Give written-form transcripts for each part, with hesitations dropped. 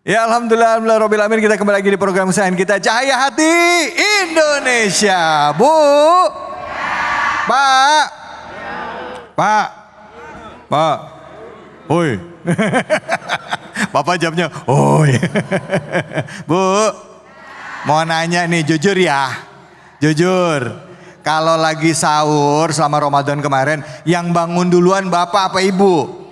Ya alhamdulillah, alhamdulillah Rabbil Alamin, kita kembali lagi di program kesayangan kita Cahaya Hati Indonesia. Bu, Pak, Pak, Pak, oi. Bapak jawabnya, oi. Bu, mau nanya nih jujur ya, jujur. Kalau lagi sahur selama Ramadan kemarin, yang bangun duluan bapak apa ibu?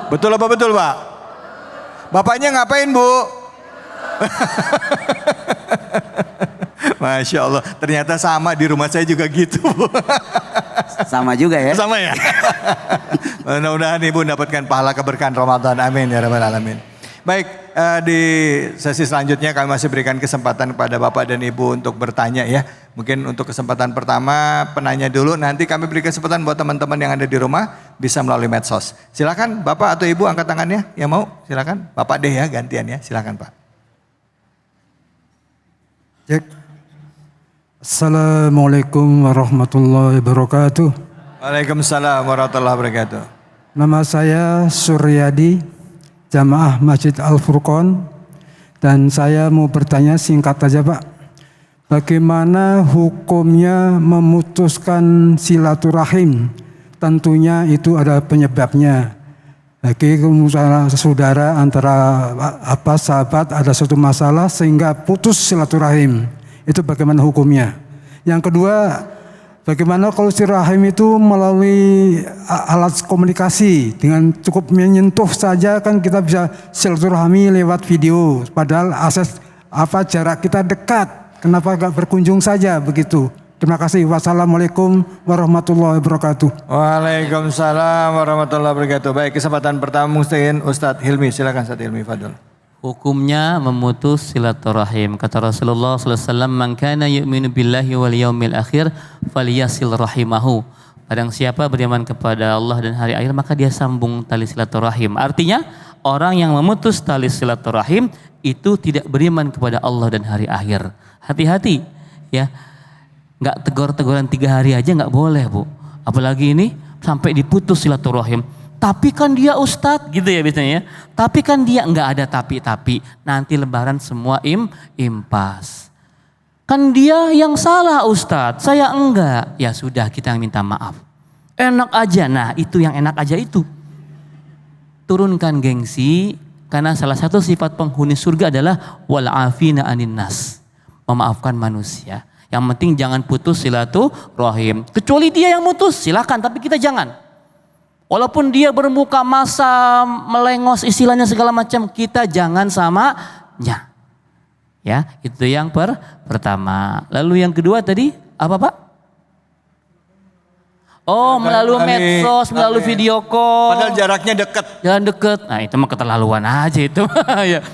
Betul apa betul Pak? Bapaknya ngapain Bu? Masya Allah, ternyata sama di rumah saya juga gitu. Sama juga ya. Sama ya? Mudah-mudahan Ibu mendapatkan pahala keberkahan Ramadan. Amin ya Rabbal Alamin. Baik, di sesi selanjutnya kami masih berikan kesempatan kepada Bapak dan Ibu untuk bertanya ya. Mungkin untuk kesempatan pertama penanya dulu, nanti kami beri kesempatan buat teman-teman yang ada di rumah bisa melalui medsos. Silakan Bapak atau Ibu angkat tangannya yang mau, silakan. Bapak deh ya gantian ya, silakan Pak. Cek. Assalamualaikum warahmatullahi wabarakatuh. Waalaikumsalam warahmatullahi wabarakatuh. Nama saya Suryadi, Jamaah Masjid Al-Furqon, dan saya mau bertanya singkat aja Pak. Bagaimana hukumnya memutuskan silaturahim? Tentunya itu ada penyebabnya. Bagi saudara antara sahabat ada suatu masalah sehingga putus silaturahim. Itu bagaimana hukumnya? Yang kedua, bagaimana kalau silaturahim itu melalui alat komunikasi dengan cukup menyentuh saja kan kita bisa silaturahmi lewat video. Padahal akses jarak kita dekat. Kenapa gak berkunjung saja begitu? Terima kasih. Wassalamualaikum warahmatullahi wabarakatuh. Waalaikumsalam warahmatullahi wabarakatuh. Baik, kesempatan pertama mungkin Ustadz Hilmi. Silakan Ustadz Hilmi, fadhol. Hukumnya memutus silaturahim. Kata Rasulullah SAW, "Man kana yu'minu billahi wal yaumil akhir falyasil rahimahu." Barang siapa beriman kepada Allah dan hari akhir, maka dia sambung tali silaturahim. Artinya, orang yang memutus tali silaturahim itu tidak beriman kepada Allah dan hari akhir. Hati-hati ya, nggak tegur-teguran 3 hari aja nggak boleh Bu. Apalagi ini sampai diputus silaturahim. Tapi kan dia ustadz gitu ya biasanya ya. Tapi kan dia nggak ada tapi. Nanti lebaran semua impas. Kan dia yang salah ustadz, saya enggak. Ya sudah kita minta maaf. Enak aja, nah itu yang enak aja itu. Turunkan gengsi, karena salah satu sifat penghuni surga adalah wal afina anin nas. Memaafkan manusia. Yang penting jangan putus silaturahim. Kecuali dia yang mutus, silakan, tapi kita jangan. Walaupun dia bermuka masa, melengos istilahnya segala macam, kita jangan samanya. Ya, itu yang pertama. Lalu yang kedua tadi apa Pak? Oh, melalui medsos, melalui video call. Padahal jaraknya dekat. Jalan deket. Nah, itu mah keterlaluan aja itu.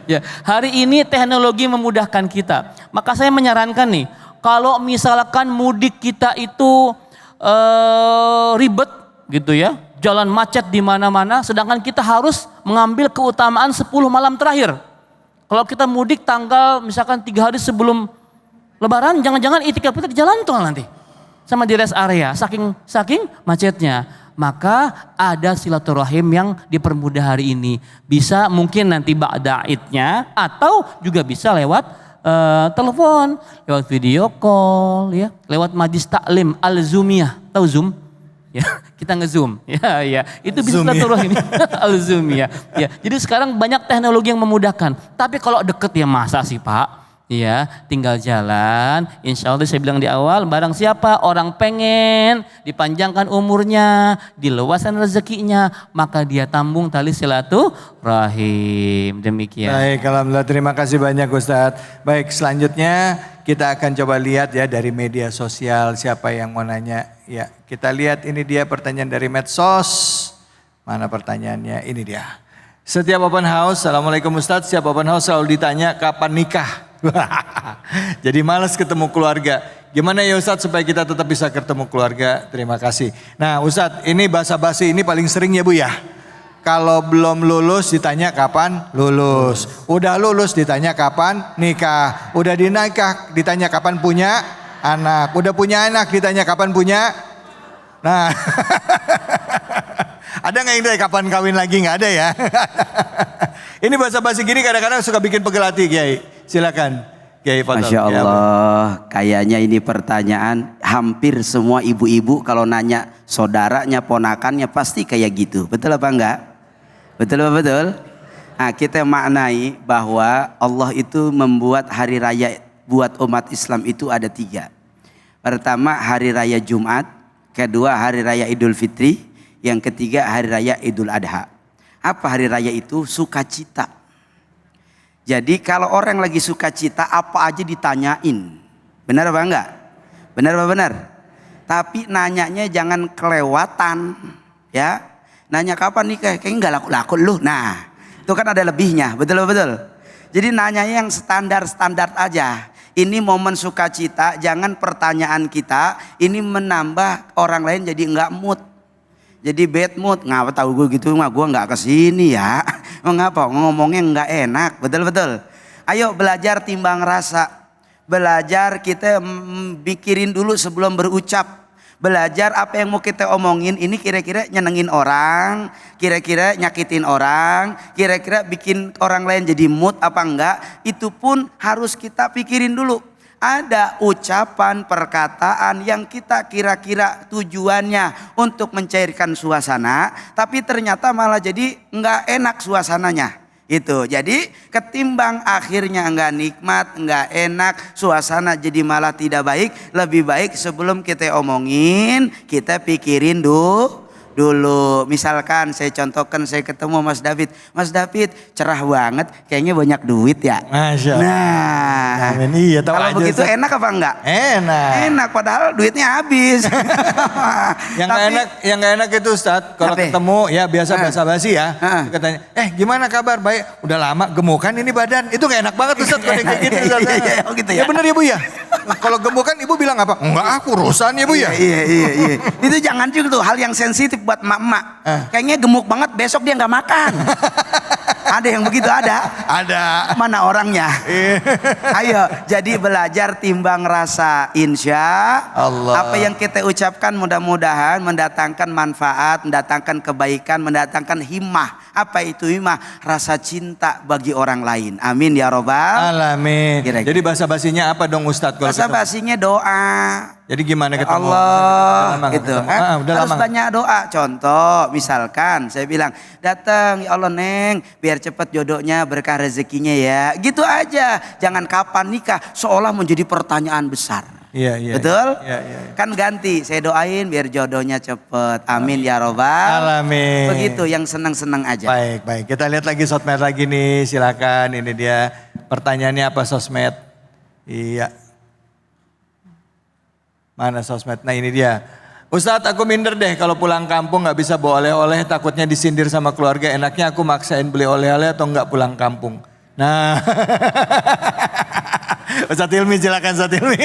ya. Hari ini teknologi memudahkan kita. Maka saya menyarankan nih, kalau misalkan mudik kita itu ribet gitu ya, jalan macet di mana-mana, sedangkan kita harus mengambil keutamaan 10 malam terakhir. Kalau kita mudik tanggal misalkan 3 hari sebelum Lebaran, jangan-jangan itikaf kita di jalan tol nanti. Sama di rest area, saking macetnya. Maka ada silaturahim yang dipermudah hari ini. Bisa mungkin nanti ba'da idnya, atau juga bisa lewat telepon, lewat video call, ya, lewat majlis taklim al-zoomiyah. Tahu Zoom? Ya, kita nge-zoom. Ya, itu bisa silaturahim. Al-zoomiyah. Ya, jadi sekarang banyak teknologi yang memudahkan. Tapi kalau deket ya masa sih Pak? Ya, tinggal jalan. Insya Allah saya bilang di awal, barang siapa orang pengen dipanjangkan umurnya, diluaskan rezekinya, maka dia tambung tali silaturahim. Demikian. Baik, alhamdulillah, terima kasih banyak Ustadz. Baik, selanjutnya kita akan coba lihat ya dari media sosial siapa yang mau nanya. Ya, kita lihat ini dia pertanyaan dari medsos. Mana pertanyaannya? Ini dia. Setiap open house, Assalamualaikum Ustadz, setiap open house selalu ditanya kapan nikah. Jadi malas ketemu keluarga. Gimana ya Ustadz supaya kita tetap bisa ketemu keluarga? Terima kasih. Nah Ustadz, ini basa-basi ini paling sering ya Bu ya. Kalau belum lulus ditanya kapan lulus. Udah lulus ditanya kapan nikah. Udah dinikah ditanya kapan punya anak. Udah punya anak ditanya kapan punya. Nah ada nggak yang dari kapan kawin lagi? Nggak ada ya. Ini bahasa basi gini kadang-kadang suka bikin pegel hati, Kiai. Silakan, Kiai Fadal. Masya Allah, kayaknya ini pertanyaan hampir semua ibu-ibu kalau nanya saudaranya, ponakannya pasti kayak gitu. Betul apa enggak? Betul apa betul? Nah, kita maknai bahwa Allah itu membuat hari raya buat umat Islam itu ada 3. Pertama hari raya Jumat, kedua hari raya Idul Fitri, yang ketiga hari raya Idul Adha. Apa hari raya itu? Sukacita. Jadi kalau orang lagi sukacita apa aja ditanyain. Benar apa enggak? Benar apa benar? Tapi nanyanya jangan kelewatan. Ya, nanya kapan nikah? Kayaknya enggak laku-laku lu. Nah, itu kan ada lebihnya. Betul betul. Jadi nanyanya yang standar-standar aja. Ini momen sukacita, jangan pertanyaan kita ini menambah orang lain jadi enggak mood. Jadi bad mood, ngapa tahu gue gitu mah gue nggak kesini ya. Mengapa ngomongnya nggak enak, betul. Ayo belajar timbang rasa, belajar kita mikirin dulu sebelum berucap. Belajar apa yang mau kita omongin ini kira-kira nyenengin orang, kira-kira nyakitin orang, kira-kira bikin orang lain jadi mood apa enggak. Itu pun harus kita pikirin dulu. Ada ucapan, perkataan yang kita kira-kira tujuannya untuk mencairkan suasana, tapi ternyata malah jadi enggak enak suasananya. Itu jadi ketimbang akhirnya enggak nikmat, enggak enak, suasana jadi malah tidak baik. Lebih baik sebelum kita omongin kita pikirin dulu. Misalkan saya contohkan, saya ketemu Mas David. Mas David cerah banget, kayaknya banyak duit ya. Masya Allah. Nah, Amin. Iya, tahu kalau aja, begitu Ustaz. enak apa enggak? Enak. Padahal duitnya habis. Yang nggak enak itu Ustaz, kalau Apa? ketemu ya biasa basa-basi ya. Heeh. Katanya, gimana kabar? Baik. Udah lama gemukan ini badan. Itu gak enak banget Ustaz kalau kayak gitu Ustaz. Iya, oh gitu ya. Ya benar ya Bu ya. Kalau gemukan Ibu bilang apa? Enggak, aku urusan ya Bu ya. Iya. Itu jangan juga tuh hal yang sensitif buat emak-emak. Kayaknya gemuk banget besok dia nggak makan. Ada yang begitu ada? Ada. Mana orangnya? Ayo, jadi belajar timbang rasa. Insya Allah. Apa yang kita ucapkan mudah-mudahan mendatangkan manfaat, mendatangkan kebaikan, mendatangkan himmah. Apa itu himmah? Rasa cinta bagi orang lain. Amin ya robbal Alamin. Kira-kira. Jadi bahasa basinya apa dong Ustadz? kalau Rasa ketemu? basinya doa. Jadi gimana Ya ketemu? Allah Udah lama nggak gitu. ketemu. Udah Harus lama. banyak doa. Contoh misalkan saya bilang, datang ya Allah Neng, biar cepat jodohnya, berkah rezekinya ya. Gitu aja. Jangan kapan nikah seolah menjadi pertanyaan besar. Iya. Betul? Iya. Kan ganti, saya doain biar jodohnya cepet. Amin ya robbal Alamin. Begitu, yang senang-senang aja. Baik. Kita lihat lagi sosmed lagi nih. Silakan. Ini dia pertanyaannya apa sosmed? Iya. Mana sosmed? Nah ini dia. Ustadz aku minder deh kalau pulang kampung gak bisa bawa oleh-oleh, takutnya disindir sama keluarga. Enaknya aku maksain beli oleh-oleh atau enggak pulang kampung. Nah. Ustadz Hilmi silakan Ustadz Hilmi.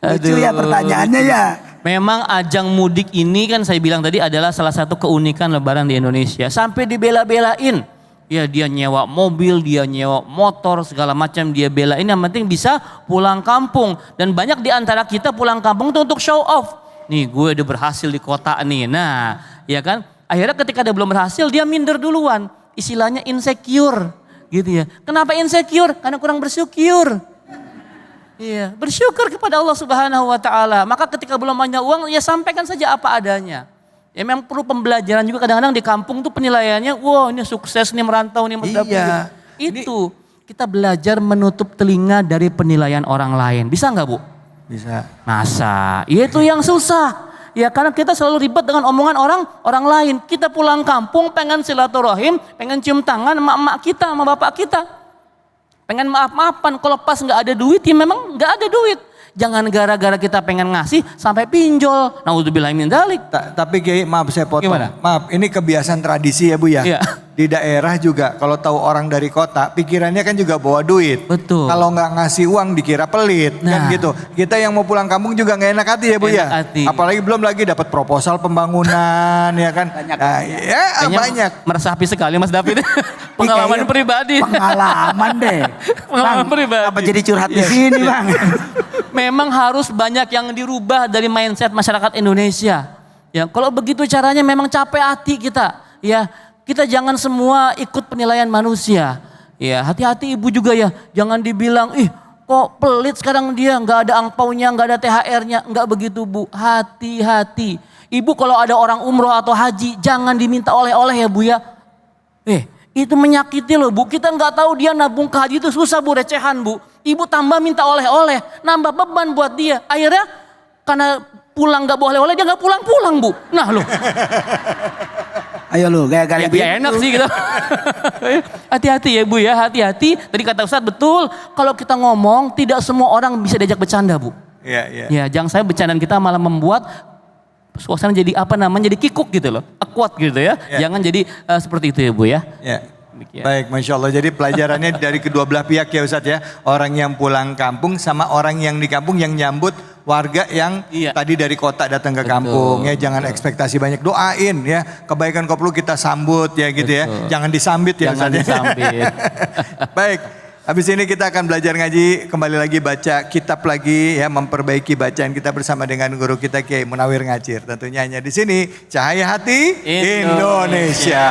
Lucu ya pertanyaannya ya. Memang ajang mudik ini kan saya bilang tadi adalah salah satu keunikan lebaran di Indonesia. Sampai dibela-belain. Ya dia nyewa mobil, dia nyewa motor, segala macam dia belain. Yang penting bisa pulang kampung. Dan banyak di antara kita pulang kampung itu untuk show off. Nih gue udah berhasil di kota nih. Nah ya kan. Akhirnya ketika dia belum berhasil dia minder duluan. Istilahnya insecure gitu ya. Kenapa insecure? Karena kurang bersyukur. Iya, bersyukur kepada Allah Subhanahu wa taala. Maka ketika belum banyak uang ya sampaikan saja apa adanya. Ya memang perlu pembelajaran juga, kadang-kadang di kampung tuh penilaiannya, wah ini sukses nih merantau nih Mas David. Iya. Itu kita belajar menutup telinga dari penilaian orang lain. Bisa nggak Bu? Bisa. Masa? Ya itu yang susah. Ya karena kita selalu ribet dengan omongan orang lain. Kita pulang kampung pengen silaturahim, pengen cium tangan sama emak kita, sama bapak kita. Pengen maaf-maafan, kalau pas nggak ada duit ya memang nggak ada duit. Jangan gara-gara kita pengen ngasih sampai pinjol. Naudzubillahi min dzalik. Tapi Kiai maaf saya potong. Gimana? Maaf ini kebiasaan tradisi ya Bu ya. Iya. Di daerah juga kalau tahu orang dari kota pikirannya kan juga bawa duit. Betul. Kalau nggak ngasih uang dikira pelit kan Nah. gitu. Kita yang mau pulang kampung juga nggak enak hati ya Bu ya. Enak hati. Apalagi belum lagi dapat proposal pembangunan ya kan. Banyak. Nah, ya Kayaknya banyak. meresapi sekali Mas David. Pengalaman Kayaknya pribadi. Pengalaman deh. Pengalaman Bang, pribadi. apa jadi curhat di sini Bang? Memang harus banyak yang dirubah dari mindset masyarakat Indonesia. Ya, kalau begitu caranya memang capek hati kita. Ya, Kita jangan semua ikut penilaian manusia. Ya, hati-hati ibu juga ya. Jangan dibilang, ih kok pelit sekarang dia, nggak ada angpaunya, nggak ada THR-nya. Nggak begitu Bu, hati-hati. Ibu kalau ada orang umroh atau haji, jangan diminta oleh-oleh ya Bu ya. Itu menyakiti loh Bu. Kita nggak tahu dia nabung ke haji itu susah Bu, recehan Bu. Ibu tambah minta oleh-oleh, nambah beban buat dia. Akhirnya karena pulang nggak boleh oleh, dia nggak pulang-pulang Bu. Nah loh. Ayo lu, kayak Ya enak sih gitu. Hati-hati ya Bu ya, hati-hati. Tadi kata Ustadz betul, kalau kita ngomong tidak semua orang bisa diajak bercanda Bu. Iya. Ya jangan saya bercandaan kita malah membuat suasana jadi jadi kikuk gitu loh. Kuat gitu ya. Jangan jadi seperti itu ya Bu ya. Ya. Demikian. Baik, Masya Allah. Jadi pelajarannya dari kedua belah pihak ya Ustadz ya. Orang yang pulang kampung sama orang yang di kampung yang nyambut warga yang tadi dari kota datang ke kampung. Ya jangan ekspektasi banyak, doain ya. Kebaikan kau perlu kita sambut ya gitu ya. Jangan disambit ya Jangan Ustadz ya. disambit. Baik, habis ini kita akan belajar ngaji, kembali lagi baca kitab lagi ya, memperbaiki bacaan kita bersama dengan guru kita Kiai Munawir Ngacir. Tentunya hanya di sini Cahaya Hati Indonesia.